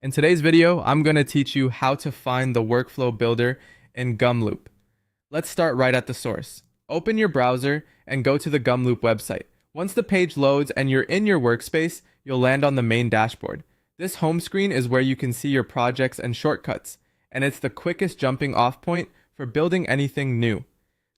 In today's video, I'm going to teach you how to find the workflow builder in Gumloop. Let's start right at the source. Open your browser and go to the Gumloop website. Once the page loads and you're in your workspace, you'll land on the main dashboard. This home screen is where you can see your projects and shortcuts, and it's the quickest jumping off point for building anything new.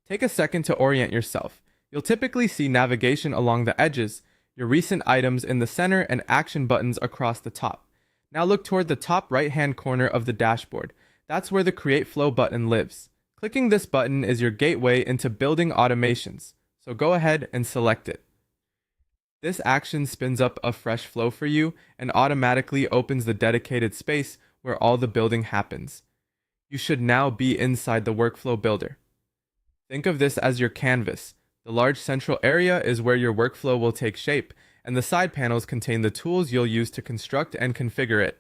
Take a second to orient yourself. You'll typically see navigation along the edges, your recent items in the center, and action buttons across the top. Now look toward the top right-hand corner of the dashboard. That's where the Create Flow button lives. Clicking this button is your gateway into building automations, so go ahead and select it. This action spins up a fresh flow for you and automatically opens the dedicated space where all the building happens. You should now be inside the workflow builder. Think of this as your canvas. The large central area is where your workflow will take shape, and the side panels contain the tools you'll use to construct and configure it.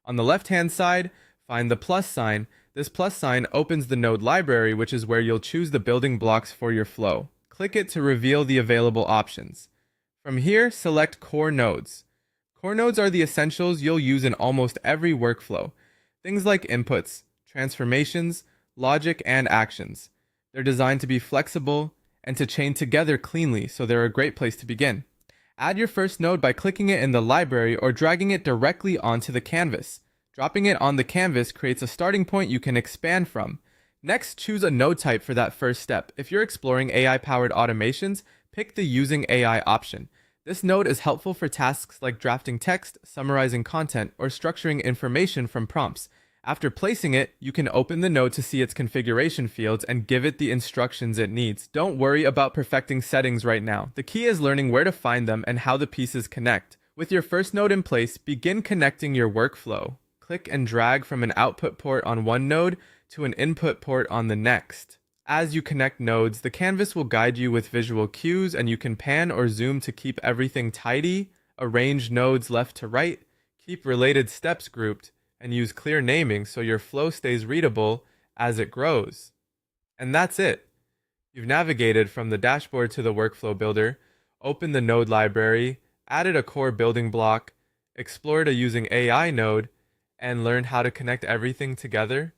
On the left-hand side, find the plus sign. This plus sign opens the node library, which is where you'll choose the building blocks for your flow. Click it to reveal the available options. From here, select Core Nodes. Core nodes are the essentials you'll use in almost every workflow. Things like inputs, transformations, logic, and actions. They're designed to be flexible and to chain together cleanly, so they're a great place to begin. Add your first node by clicking it in the library or dragging it directly onto the canvas. Dropping it on the canvas creates a starting point you can expand from. Next, choose a node type for that first step. If you're exploring AI-powered automations, pick the Using AI option. This node is helpful for tasks like drafting text, summarizing content, or structuring information from prompts. After placing it, you can open the node to see its configuration fields and give it the instructions it needs. Don't worry about perfecting settings right now. The key is learning where to find them and how the pieces connect. With your first node in place, begin connecting your workflow. Click and drag from an output port on one node to an input port on the next. As you connect nodes, the canvas will guide you with visual cues, and you can pan or zoom to keep everything tidy, arrange nodes left to right, keep related steps grouped, and use clear naming so your flow stays readable as it grows. And that's it. You've navigated from the dashboard to the workflow builder, opened the node library, added a core building block, explored a Using AI node, and learned how to connect everything together.